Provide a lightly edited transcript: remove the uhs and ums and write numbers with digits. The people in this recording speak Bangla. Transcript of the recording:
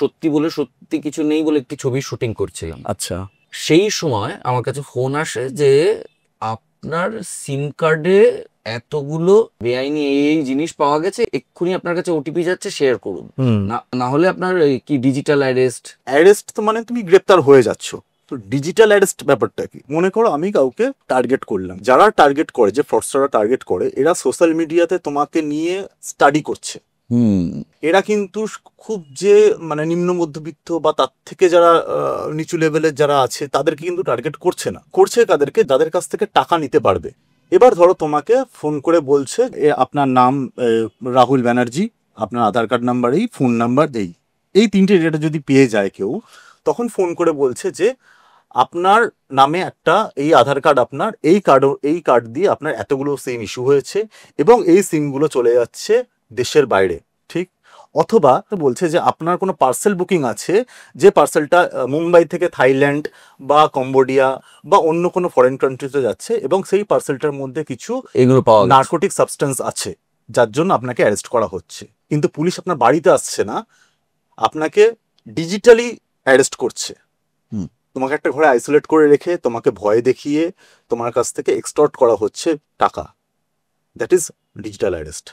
সত্যি বলে সত্যি কিছু নেই বলে একটি ছবির শুটিং করছিলাম। আচ্ছা, সেই সময় আমার কাছে ফোন আসে যে আপনার সিম কার্ডে এতগুলো বেআইনি এই জিনিস পাওয়া গেছে, এক্ষুনি আপনার কাছে ওটিপি যাচ্ছে, শেয়ার করুন, না না হলে আপনার কি ডিজিটাল অ্যারেস্ট তো মানে তুমি গ্রেপ্তার হয়ে যাচ্ছ। তো ডিজিটাল অ্যারেস্ট ব্যাপারটা কি? মনে করো আমি কাউকে টার্গেট করলাম, যারা টার্গেট করে, যে ফ্রডস্টাররা টার্গেট করে, এরা সোশ্যাল মিডিয়াতে তোমাকে নিয়ে স্টাডি করছে। এরা কিন্তু খুব যে মানে নিম্ন মধ্যবিত্ত বা তার থেকে যারা নিচু লেভেলের যারা আছে তাদেরকে কিন্তু টার্গেট করছে না, করছে কাদেরকে, যাদের কাছ থেকে টাকা নিতে পারবে। এবার ধরো তোমাকে ফোন করে বলছে আপনার নাম রাহুল ব্যানার্জি, আপনার আধার কার্ড নাম্বার এই, ফোন নাম্বার এই তিনটে ডেটা যদি পেয়ে যায় কেউ, তখন ফোন করে বলছে যে আপনার নামে একটা এই আধার কার্ড, আপনার এই কার্ড দিয়ে আপনার এতগুলো সিম ইস্যু হয়েছে এবং এই সিমগুলো চলে যাচ্ছে দেশের বাইরে, ঠিক? অথবা বলছে যে আপনার কোনো পার্সেল বুকিং আছে, যে পার্সেলটা মুম্বাই থেকে থাইল্যান্ড বা কম্বোডিয়া বা অন্য কোনো ফরেন কান্ট্রিতে যাচ্ছে এবং সেই পার্সেলটার মধ্যে কিছু এগুলো পাওয়া গেছে। নার্কোটিক সাবস্টেন্স আছে, যার জন্য আপনাকে অ্যারেস্ট করা হচ্ছে। কিন্তু পুলিশ আপনার বাড়িতে আসছে না, আপনাকে ডিজিটালি অ্যারেস্ট করছে। তোমাকে একটা ঘরে আইসোলেট করে রেখে তোমাকে ভয় দেখিয়ে তোমার কাছ থেকে এক্সটর্ট করা হচ্ছে টাকা। That is digital arrest.